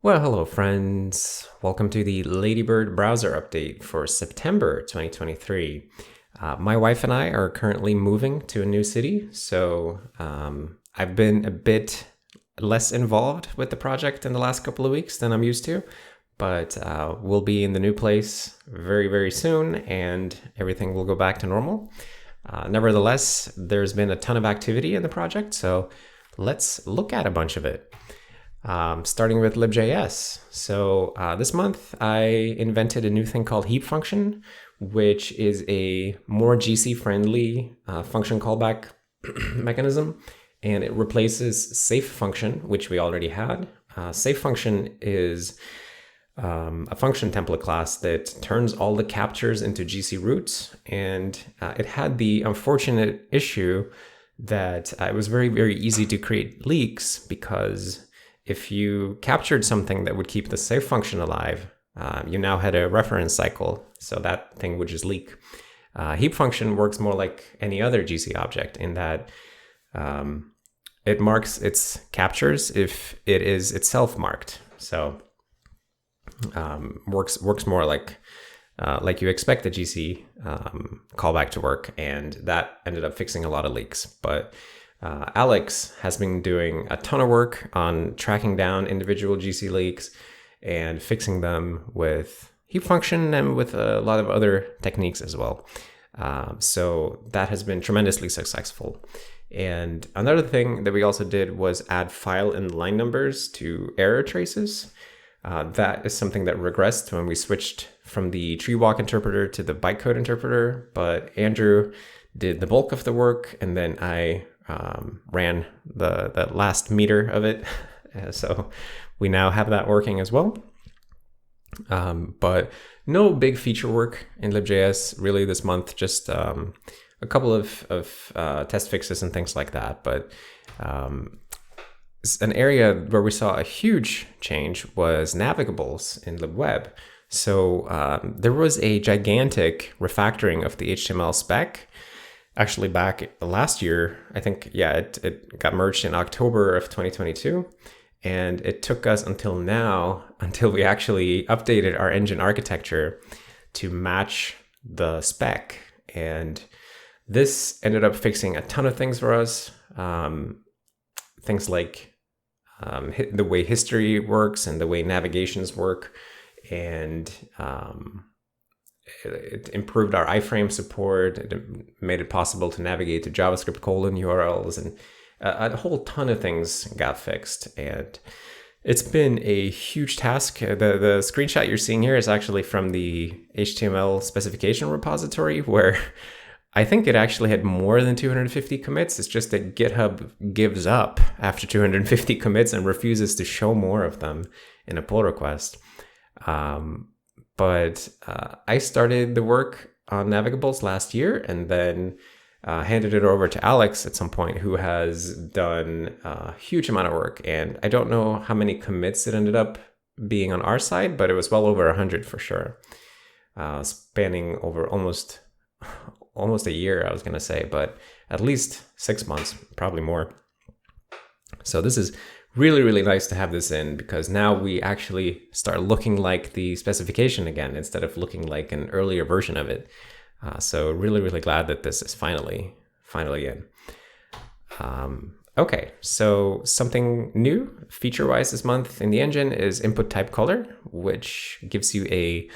Well, hello, friends. Welcome to the Ladybird browser update for September 2023. My wife and I are currently moving to a new city, so I've been a bit less involved with the project in the last couple of weeks than I'm used to, but we'll be in the new place very, very soon, and everything will go back to normal. Nevertheless, there's been a ton of activity in the project, so let's look at a bunch of it. Starting with libjs. So this month I invented a new thing called heap function, which is a more GC friendly function callback mechanism, and it replaces safe function, which we already had. Safe function is a function template class that turns all the captures into GC roots, and it had the unfortunate issue that it was very, very easy to create leaks because if you captured something that would keep the safe function alive, you now had a reference cycle, so that thing would just leak. Heap function works more like any other GC object in that it marks its captures if it is itself marked. So works more like you expect the GC callback to work, and that ended up fixing a lot of leaks. But Alex has been doing a ton of work on tracking down individual GC leaks and fixing them with heap function and with a lot of other techniques as well. So that has been tremendously successful. And another thing that we also did was add file and line numbers to error traces. That is something that regressed when we switched from the tree walk interpreter to the bytecode interpreter, but Andrew did the bulk of the work, and then I ran the last meter of it. So we now have that working as well. But no big feature work in libjs really this month, just a couple of test fixes and things like that. But an area where we saw a huge change was navigables in libweb. So there was a gigantic refactoring of the HTML spec. Actually, back last year, I think, it got merged in October of 2022. And it took us until now, until we actually updated our engine architecture to match the spec. And this ended up fixing a ton of things for us. Things like the way history works and the way navigations work. And it improved our iframe support. It made it possible to navigate to JavaScript colon URLs, and a whole ton of things got fixed. And it's been a huge task. The screenshot you're seeing here is actually from the HTML specification repository, where I think it actually had more than 250 commits. It's just that GitHub gives up after 250 commits and refuses to show more of them in a pull request. But I started the work on navigables last year, and then handed it over to Alex at some point, who has done a huge amount of work. And I don't know how many commits it ended up being on our side, but it was well over 100 for sure, spanning over almost a year, I was going to say, but at least 6 months, probably more. So this is really, really nice to have this in, because now we actually start looking like the specification again, instead of looking like an earlier version of it. So really, really glad that this is finally in. Okay, so something new feature-wise this month in the engine is input type color, which gives you a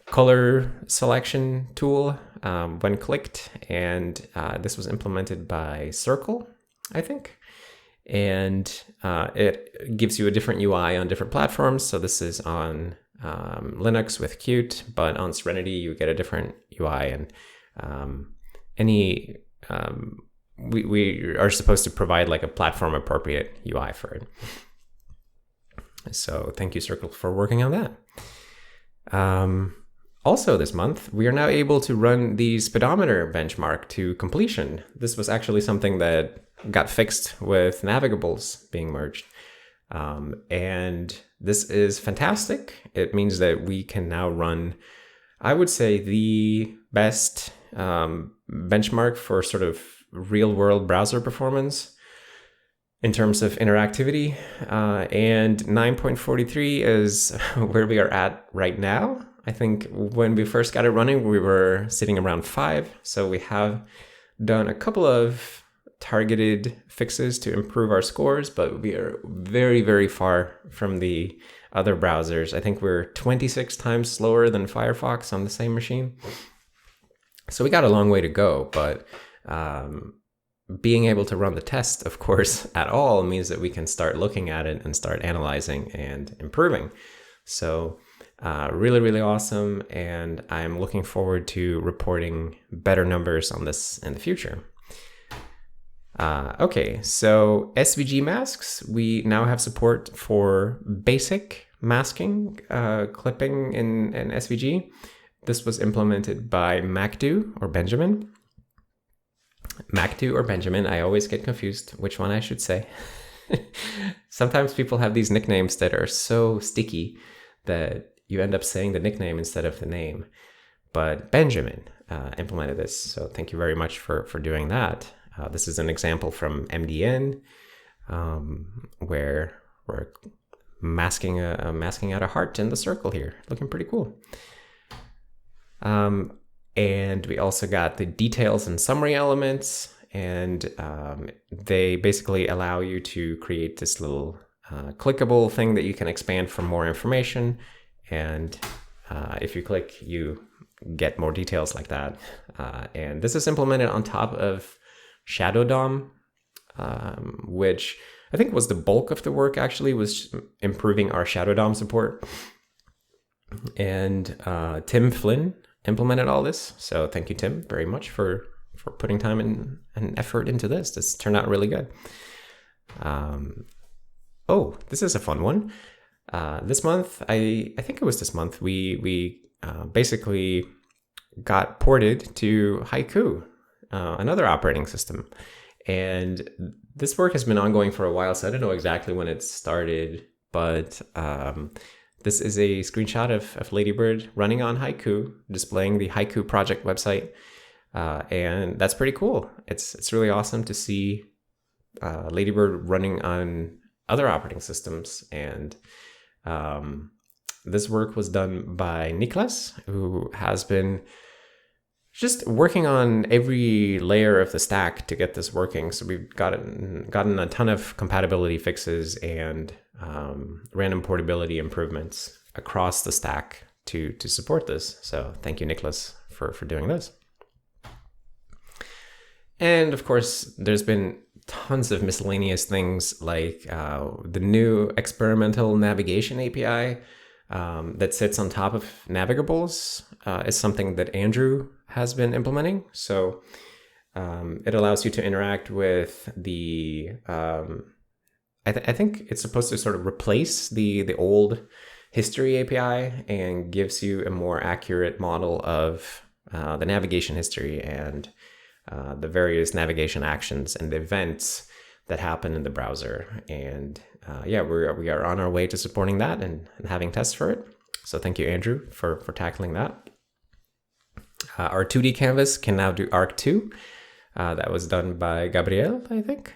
color selection tool when clicked. And this was implemented by Circle, I think. And it gives you a different UI on different platforms. So this is on Linux with Qt, but on Serenity you get a different UI. And we are supposed to provide like a platform appropriate UI for it. So thank you, Circle, for working on that. Also this month, we are now able to run the speedometer benchmark to completion. This was actually something that got fixed with navigables being merged. And this is fantastic. It means that we can now run, I would say, the best benchmark for sort of real world browser performance. in terms of interactivity. And 9.43 is where we are at right now. I think when we first got it running, we were sitting around 5. So we have done a couple of targeted fixes to improve our scores, but we are very, very far from the other browsers. I think we're 26 times slower than Firefox on the same machine. So we got a long way to go, but being able to run the test, of course, at all means that we can start looking at it and start analyzing and improving. So really, really awesome. And I'm looking forward to reporting better numbers on this in the future. Okay, so SVG masks, we now have support for basic masking, clipping in SVG. This was implemented by MacDo or Benjamin. MacDo or Benjamin, I always get confused which one I should say. Sometimes people have these nicknames that are so sticky that you end up saying the nickname instead of the name. But Benjamin implemented this, so thank you very much for doing that. This is an example from MDN, where we're masking out a heart in the circle here. Looking pretty cool. And we also got the details and summary elements, and they basically allow you to create this little clickable thing that you can expand for more information. And if you click, you get more details like that. And this is implemented on top of Shadow DOM, which I think was the bulk of the work, actually, was improving our Shadow DOM support. And Tim Flynn implemented all this. So thank you, Tim, very much for putting time and effort into this. This turned out really good. Oh, this is a fun one. This month, I think it was this month, we basically got ported to Haiku, another operating system. And this work has been ongoing for a while, so I don't know exactly when it started, but this is a screenshot of Ladybird running on Haiku, displaying the Haiku project website. And that's pretty cool. It's really awesome to see Ladybird running on other operating systems. And this work was done by Niklas, who has been just working on every layer of the stack to get this working. So we've gotten a ton of compatibility fixes and random portability improvements across the stack to support this. So thank you, Niklas, for doing this. And of course, there's been tons of miscellaneous things like the new experimental navigation API that sits on top of navigables is something that Andrew has been implementing. So it allows you to interact with the, I think it's supposed to sort of replace the old history API and gives you a more accurate model of the navigation history and the various navigation actions and events that happen in the browser. And yeah, we are on our way to supporting that and having tests for it. So thank you, Andrew, for tackling that. Our 2D canvas can now do Arc2. That was done by Gabriel, I think.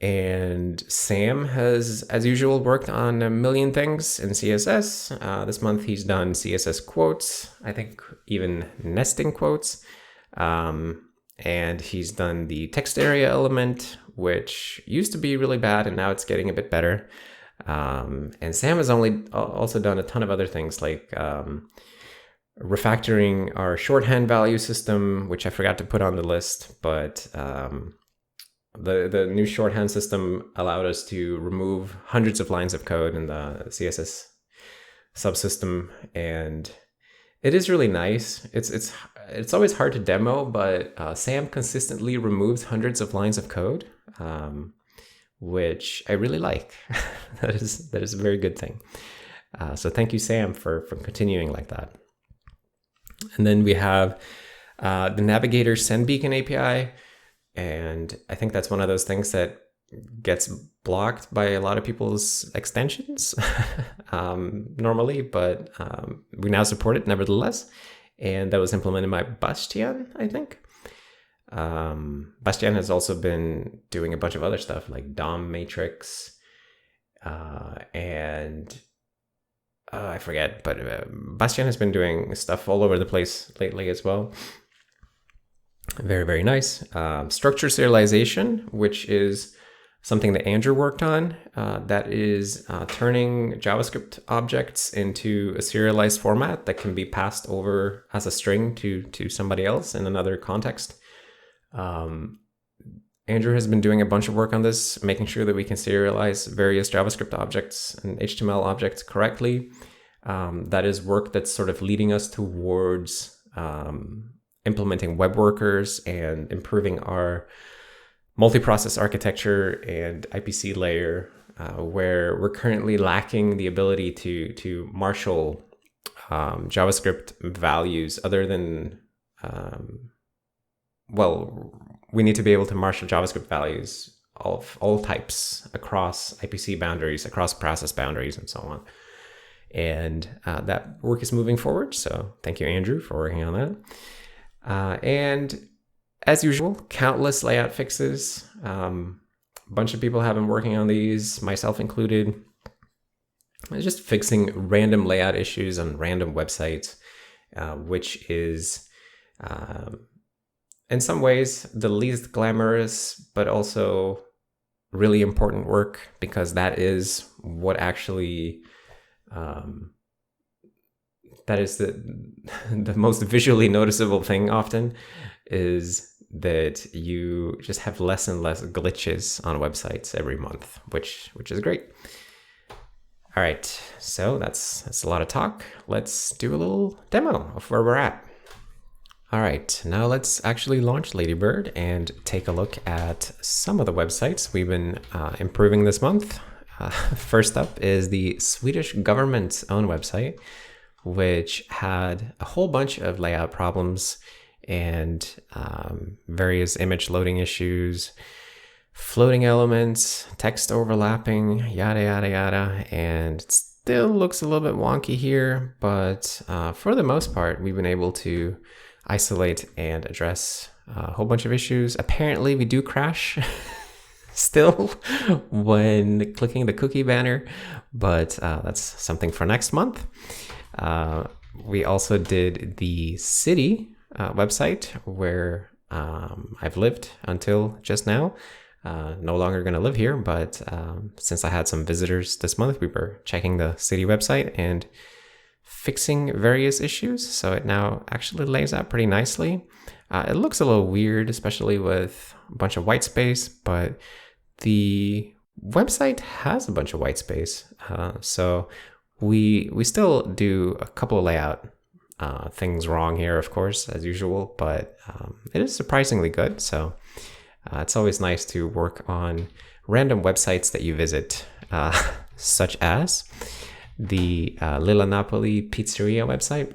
And Sam has, as usual, worked on a million things in CSS. This month he's done CSS quotes, I think even nesting quotes. And he's done the text area element, which used to be really bad, and now it's getting a bit better. And Sam has also done a ton of other things like refactoring our shorthand value system, which I forgot to put on the list, but the new shorthand system allowed us to remove hundreds of lines of code in the CSS subsystem, and it is really nice. It's always hard to demo, but Sam consistently removes hundreds of lines of code, which I really like. that is a very good thing. So thank you, Sam, for continuing like that. And then we have the Navigator Send Beacon API, and I think that's one of those things that gets blocked by a lot of people's extensions normally, but we now support it nevertheless. And that was implemented by Bastian, I think. Bastian has also been doing a bunch of other stuff like DOM matrix, and I forget, but Bastian has been doing stuff all over the place lately as well. Very, very nice. Structure serialization, which is something that Andrew worked on. That is turning JavaScript objects into a serialized format that can be passed over as a string to somebody else in another context. Andrew has been doing a bunch of work on this, making sure that we can serialize various JavaScript objects and HTML objects correctly. That is work that's sort of leading us towards implementing web workers and improving our multi-process architecture and IPC layer, where we're currently lacking the ability to marshal JavaScript values other than, we need to be able to marshal JavaScript values of all types across IPC boundaries, across process boundaries, and so on. And that work is moving forward. So thank you, Andrew, for working on that. And as usual, countless layout fixes. A bunch of people have been working on these, myself included. It's just fixing random layout issues on random websites, which is in some ways the least glamorous, but also really important work, because that is what actually that is the most visually noticeable thing often, is that you just have less and less glitches on websites every month, which is great. All right, so that's a lot of talk. Let's do a little demo of where we're at. All right, now let's actually launch Ladybird and take a look at some of the websites we've been improving this month. First up is the Swedish government's own website, which had a whole bunch of layout problems and various image loading issues, floating elements, text overlapping, yada, yada, yada. And it still looks a little bit wonky here, but for the most part, we've been able to isolate and address a whole bunch of issues. Apparently, we do crash still when clicking the cookie banner, but that's something for next month. We also did the city website where I've lived until just now. No longer going to live here, but since I had some visitors this month, we were checking the city website and fixing various issues. So it now actually lays out pretty nicely. It looks a little weird, especially with a bunch of white space, but the website has a bunch of white space. So we still do a couple of layout things wrong here, of course, as usual, but it is surprisingly good. So it's always nice to work on random websites that you visit, such as the Lilla Napoli Pizzeria website.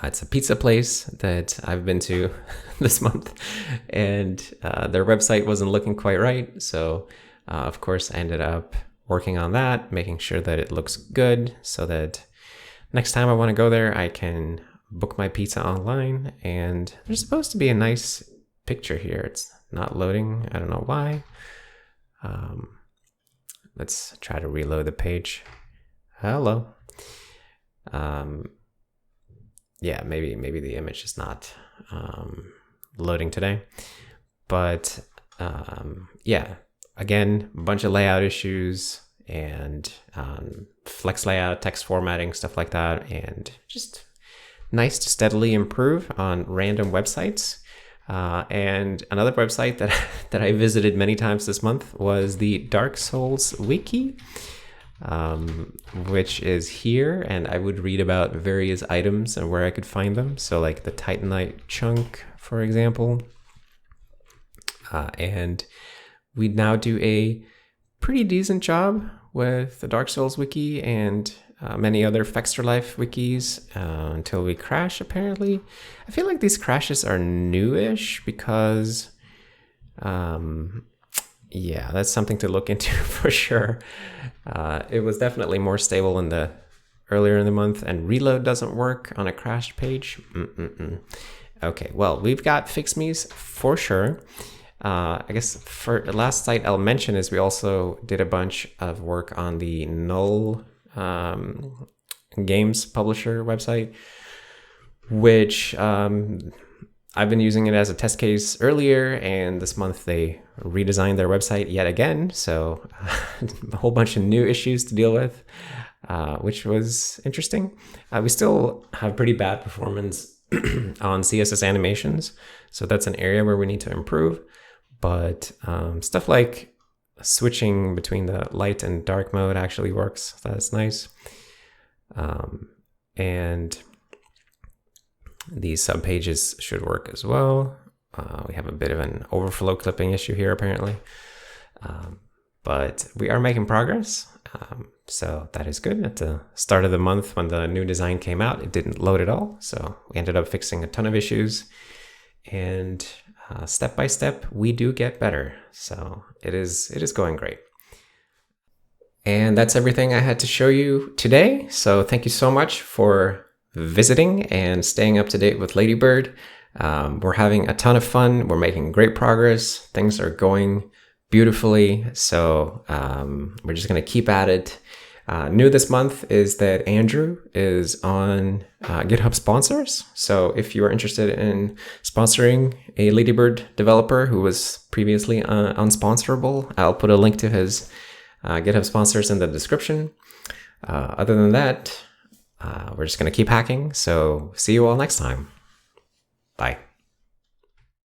It's a pizza place that I've been to this month, and their website wasn't looking quite right. So, of course, I ended up working on that, making sure that it looks good so that next time I want to go there, I can book my pizza online. And there's supposed to be a nice picture here. It's not loading. I don't know why. Let's try to reload the page. Hello. Yeah, maybe the image is not loading today. But yeah, again, a bunch of layout issues and flex layout, text formatting, stuff like that. And just nice to steadily improve on random websites. And another website that I visited many times this month was the Dark Souls Wiki, which is here, and I would read about various items and where I could find them. So like the Titanite chunk, for example. And we now do a pretty decent job with the Dark Souls Wiki and many other Fextra wikis until we crash, apparently. I feel like these crashes are newish because, yeah, that's something to look into for sure. It was definitely more stable earlier in the month, and reload doesn't work on a crashed page. Okay, well, we've got Fixme's for sure. I guess for the last site I'll mention is we also did a bunch of work on the Null games publisher website, which I've been using it as a test case earlier, and this month they redesigned their website yet again. So a whole bunch of new issues to deal with, which was interesting. We still have pretty bad performance on CSS animations. So that's an area where we need to improve. But stuff like switching between the light and dark mode actually works. That's nice. And these subpages should work as well. We have a bit of an overflow clipping issue here apparently. But we are making progress. So that is good. At the start of the month when the new design came out, it didn't load at all. So we ended up fixing a ton of issues. And step by step, we do get better. So it is going great. And that's everything I had to show you today. So thank you so much for visiting and staying up to date with Ladybird. We're having a ton of fun. We're making great progress. Things are going beautifully. So we're just going to keep at it. New this month is that Andrew is on GitHub sponsors. So if you are interested in sponsoring a Ladybird developer who was previously unsponsorable, I'll put a link to his GitHub sponsors in the description. Other than that, we're just going to keep hacking. So see you all next time. Bye.